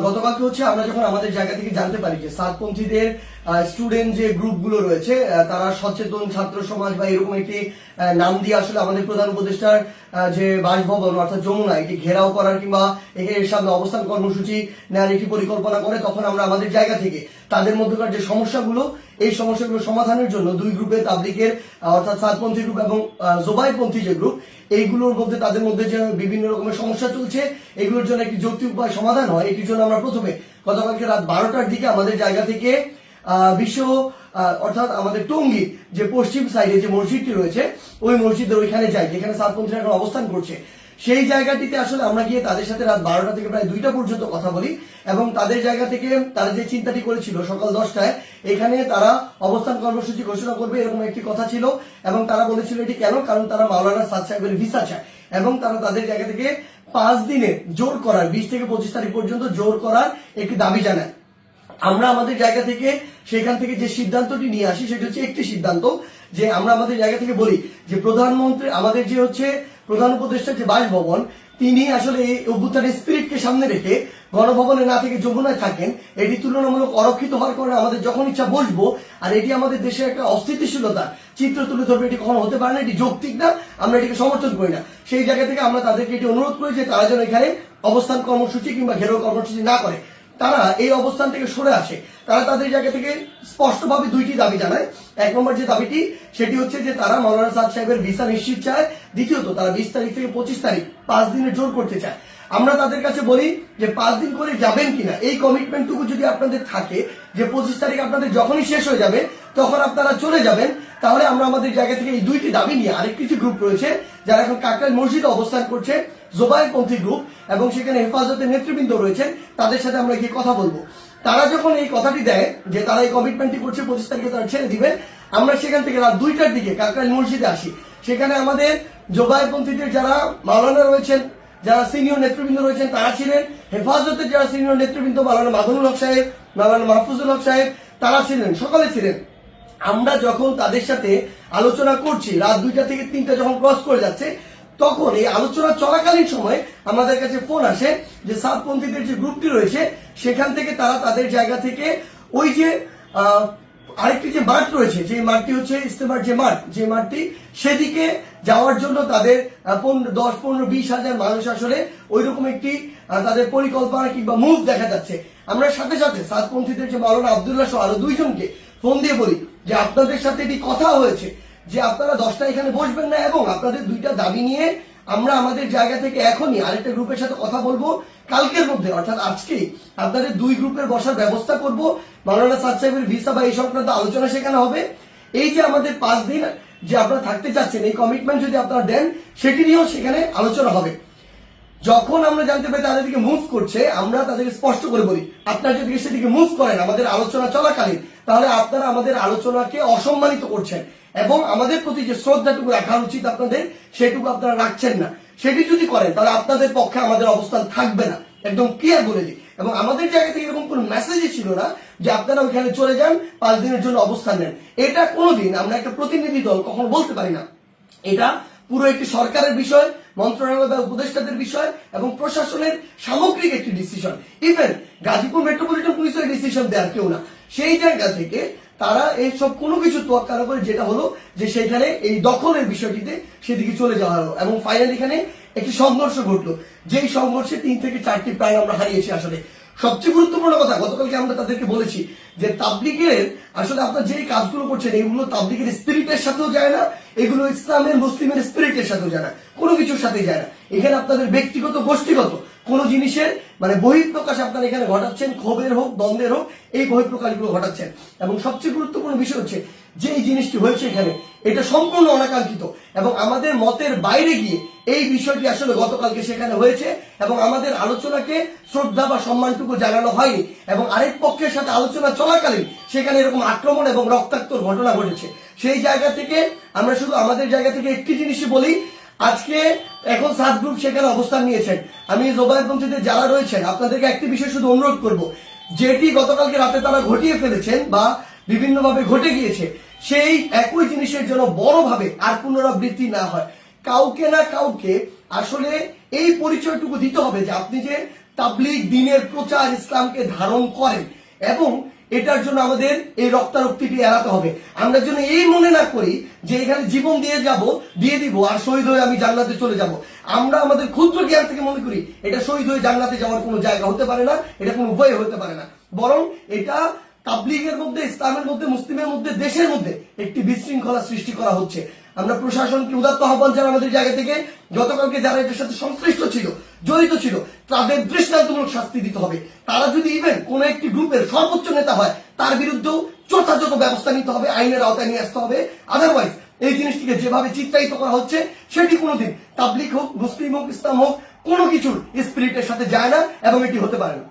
গতকালকে হচ্ছে আমরা যখন আমাদের জায়গা থেকে জানতে পারি যে সাতপন্থীদের স্টুডেন্ট যে গ্রুপগুলো রয়েছে তারা সচেতন ছাত্র সমাজ বা এরকম একটি নাম দিয়ে আসলে আমাদের প্রধান উপদেষ্টার যে বাসভবন অর্থাৎ যমুনা এটি ঘেরাও করার কিংবা এর সামনে অবস্থান কর্মসূচি নেওয়ার একটি পরিকল্পনা করে, তখন আমরা আমাদের জায়গা থেকে তাদের মধ্যকার যে সমস্যাগুলো এই সমস্যাগুলো সমাধানের জন্য দুই গ্রুপে তাবলিগের অর্থাৎ সাতপন্থী গ্রুপ এবং জোবাইরপন্থী যে গ্রুপ এইগুলোর মধ্যে তাদের মধ্যে যে বিভিন্ন রকমের সমস্যা চলছে এগুলোর জন্য একটি যৌক্তিক উপায় সমাধান হয়। এটির জন্য আমরা প্রথমে গতকালকে রাত 12টার দিকে আমাদের জায়গা থেকে বিশ্ব অর্থাৎ আমাদের টঙ্গী যে পশ্চিম সাইডে যে মসজিদটি রয়েছে ওই মসজিদের ওইখানে যাই, যেখানে সাতপন্থীরা এখন অবস্থান করছে। সেই জায়গাটিতে আসলে আমরা গিয়ে তাদের সাথে রাত 12টা থেকে প্রায় 2টা পর্যন্ত কথা বলি এবং তাদের জায়গা থেকে তারা যে চিন্তাটি করেছিল সকাল 10টায় এখানে তারা অবস্থান কর্মসূচি ঘোষণা করবে এরকম একটি কথা ছিল এবং তারা বলেছিল এটি কেন, কারণ তারা মাওলানা সাদ সাহেবের ভিসা চায় এবং তারা তাদের জায়গা থেকে 5 দিনে জোর করার 20 থেকে 25 তারিখ পর্যন্ত জোর করার একটি দাবি জানায়। আমরা আমাদের জায়গা থেকে সেখান থেকে যে সিদ্ধান্তটি নিয়ে আসি সেটা হচ্ছে একটি সিদ্ধান্ত, যে আমরা আমাদের জায়গা থেকে বলি যে প্রধানমন্ত্রী আমাদের যে হচ্ছে প্রধান উপদেষ্টা যে বাসভবন তিনি আসলে এই অভ্যুত্থানের স্পিরিটকে সামনে রেখে গণভবনে না থেকে যমুনায় থাকেন, এটি তুলনামূলক অরক্ষিত হওয়ার কারণে আমাদের যখন ইচ্ছা বসবো আর এটি আমাদের দেশের একটা অস্থিতিশীলতা চিত্র তুলে ধরবে, এটি কখনো হতে পারে না, এটি যৌক্তিক না, আমরা এটিকে সমর্থন করি না। সেই জায়গা থেকে আমরা তাদেরকে এটি অনুরোধ করি যে তারা যেন এখানে অবস্থান কর্মসূচি কিংবা ঘেরাও কর্মসূচি না করে, তারা এই অবস্থান থেকে সরে আসে। তারা তাদের জায়গা থেকে স্পষ্টভাবে দুইটি দাবি জানায়। এক নম্বর যে দাবিটি সেটি হচ্ছে যে তারা মাওলানা সাদ সাহেবের ভিসা নিশ্চিত চায়, দ্বিতীয়ত তারা 20 তারিখ থেকে 25 তারিখ 5 দিনের জোর করতে চায়। আমরা তাদের কাছে বলি যে 5 দিন করে যাবেন কিনা এই কমিটমেন্টটুকু যদি আপনাদের থাকে যে 25 তারিখ আপনাদের যখনই শেষ হয়ে যাবে তখন আপনারা চলে যাবেন, তাহলে আমরা আমাদের জায়গা থেকে এই দুইটি দাবি নিয়ে আরেকটি যে গ্রুপ রয়েছে যারা এখন কাকরাইল মসজিদে অবস্থান করছে জোবাইরপন্থী গ্রুপ এবং সেখানে হেফাজতের নেতৃবৃন্দ রয়েছেন তাদের সাথে আমরা গিয়ে কথা বলবো। তারা যখন এই কথাটি দেয় যে তারা এই কমিটমেন্টটি করছে 25 তারিখে তারা ছেড়ে দিবে, আমরা সেখান থেকে রাত 2টার দিকে কাকরাইল মসজিদে আসি। সেখানে আমাদের জোবাইরপন্থীদের যারা মাওলানা রয়েছেন, যারা সিনিয়র নেতৃবৃন্দ রয়েছেন তারা ছিলেন, হেফাজতের যারা সিনিয়র নেতৃবৃন্দ মাওলানা মাদুনুল হক সাহেব, মাওলানা মাহফুজুল হক সাহেব তারা ছিলেন, সকলে ছিলেন। আমরা যখন তাদের সাথে আলোচনা করছি রাত 2টা থেকে 3টা যখন ক্রস করে যাচ্ছে তখন এই আলোচনা চলাকালীন সময় আমাদের কাছে ফোন আসে যে সাতপন্থীদের যে গ্রুপটি রয়েছে সেখান থেকে তারা তাদের জায়গা থেকে ওই যে আরেকটি যে মাঠ রয়েছে যে মাঠটি হচ্ছে ইস্তেমার যে মাঠ, যে মাঠটি সেদিকে যাওয়ার জন্য তাদের 10, 15, 20 হাজার মানুষ আসলে ওই রকম একটি তাদের পরিকল্পনা কিংবা মুভ দেখা যাচ্ছে। আমরা সাথে সাথে সাতপন্থীদের যে মাওলানা আব্দুল্লাহ সহ আরো 2 জনকে ফোন দিয়ে বলি যে আপনাদের সাথে এটি কথা হয়েছে যে আপনারা 10টা এখানে বসবেন না এবং আপনাদের 2টা দাবি নিয়ে আমরা আমাদের জায়গা থেকে এখনই আরেকটা গ্রুপের সাথে কথা বলবো, কালকের মধ্যে অর্থাৎ আজকেই আপনাদের 2 গ্রুপের বসার ব্যবস্থা করব, মাওলানা সাদ সাহেবের ভিসা বা এই সংক্রান্ত আলোচনা সেখানে হবে। এই যে আমাদের 5 দিন যে আপনারা থাকতে চাচ্ছেন এই কমিটমেন্ট যদি আপনারা দেন সেটি নিয়েও সেখানে আলোচনা হবে। যখন আমরা জানতে পারি তাদের দিকে মুভ করছে আমরা তাদেরকে স্পষ্ট করে বলি আপনারা যদি সেদিকে মুভ করেন আমাদের আলোচনা চলাকালীন তাহলে আপনারা আমাদের আলোচনাকে অসম্মানিত করছেন এবং আমাদের প্রতি যে শ্রদ্ধাটুকু রাখা উচিত আপনাদের সেটুকু আপনারা রাখছেন না। সেটি যদি করেন তাহলে আপনাদের পক্ষে আমাদের অবস্থান থাকবে না, একদম ক্লিয়ার বলে দিই। এবং আমাদের জায়গা থেকে এরকম কোনো মেসেজই ছিল না যে আপনারা ওইখানে চলে যান 5 দিনের জন্য অবস্থান নেন। এটা কোনোদিন আমরা একটা প্রতিনিধি দল কখনো বলতে পারি না। এটা পুরো একটি সরকারের বিষয়, মন্ত্রণালয় বা উপদেষ্টাদের বিষয় এবং প্রশাসনের সামগ্রিক একটি ডিসিশন। ইভেন গাজীপুর মেট্রোপলিটন পুলিশের ডিসিশন দেওয়ার কেউ না। সেই জায়গা থেকে তারা এইসব কোনো কিছু তোয়াক্কা না করে যেটা হলো যে সেখানে এই দখলের বিষয়টিতে সেদিকে চলে যাওয়া হলো এবং ফাইনালি এখানে একটি সংঘর্ষ ঘটলো, যেই সংঘর্ষে 3 থেকে 4টি প্রাণ আমরা হারিয়েছি। আসলে সবচেয়ে গুরুত্বপূর্ণ কথা গতকালকে আমরা তাদেরকে বলেছি যে তাবলিগের আসলে আপনার যে কাজগুলো করছেন এগুলো তাবলিগের স্পিরিটের সাথেও যায় না, এগুলো ইসলামের মুসলিমের স্পিরিটের সাথেও যায় না, কোনো কিছুর সাথে যায় না। এখানে আপনাদের ব্যক্তিগত গোষ্ঠীগত কোন জিনিসের মানে বহিঃপ্রকাশ আপনারা এখানে ঘটাচ্ছেন, ক্ষোভের হোক দ্বন্দ্বের হোক এই বহিঃপ্রকাশগুলো ঘটাচ্ছেন। এবং সবচেয়ে গুরুত্বপূর্ণ বিষয় হচ্ছে যে এই জিনিসটি হয়েছে এখানে এটা সম্পূর্ণ অনাকাঙ্ক্ষিত এবং আমাদের মতের বাইরে গিয়ে এই বিষয়টি আসলে গতকালকে সেখানে হয়েছে এবং আমাদের আলোচনাকে শ্রদ্ধা বা সম্মানটুকু জানানো হয়নি এবং আরেক পক্ষের সাথে আলোচনা চলাকালীন সেখানে এরকম আক্রমণ এবং রক্তাক্ত ঘটনা ঘটেছে। সেই জায়গা থেকে আমরা শুধু আমাদের জায়গা থেকে একটি জিনিসই বলি, আজকে এখন 7 গ্রুপ সেখানে অবস্থান নিয়েছেন। আমি জোবাইরপন্থীদের যারা রয়েছেন আপনাদেরকে একটি বিষয় শুধু অনুরোধ করব, যেটি গতকালকে রাতে তারা ঘটিয়ে ফেলেছেন বা বিভিন্নভাবে ঘটে গিয়েছে সেই একই জিনিসের জন্য বড়ভাবে আর পুনরাবৃত্তি না হয়। কাউকে না কাউকে আসলে এই পরিচয়টুকু দিতে হবে যে আপনি যে তাবলীগ দ্বীনের প্রচার ইসলামকে ধারণ করেন, এবং এটার জন্য আমাদের এই রক্তারক্তিটি এড়াতে হবে। আমরা যেন এই মনে না করি যে এখানে জীবন দিয়ে দিব আর শহীদ হয়ে আমি জান্নাতে চলে যাব। আমরা আমাদের ক্ষুদ্র জ্ঞান থেকে মনে করি এটা শহীদ হয়ে জান্নাতে যাওয়ার কোনো জায়গা হতে পারে না, এটা কোনো উপায় হতে পারে না, বরং এটা তাবলীগের মধ্যে, ইসলামের মধ্যে, মুসলিমের মধ্যে, দেশের মধ্যে একটি বিশৃঙ্খলা সৃষ্টি করা হচ্ছে। আমরা প্রশাসনকে উদাত্ত আহ্বান জানাই আমাদের জায়গা থেকে, গতকালকে যারা এটার সাথে সংশ্লিষ্ট ছিল, জড়িত ছিল, তাদের দৃষ্টান্তমূলক শাস্তি দিতে হবে। তারা যদি ইভেন কোন একটি গ্রুপের সর্বোচ্চ নেতা হয়, তার বিরুদ্ধেও যথাযথ ব্যবস্থা নিতে হবে, আইনের আওতায় নিয়ে আসতে হবে। আদারওয়াইজ এই জিনিসটিকে যেভাবে চিত্রায়িত করা হচ্ছে সেটি কোনোদিন তাবলীগ হোক, মুসলিম হোক, ইসলাম হোক, কোনো কিছুর স্পিরিটের সাথে যায় না এবং এটি হতে পারে না।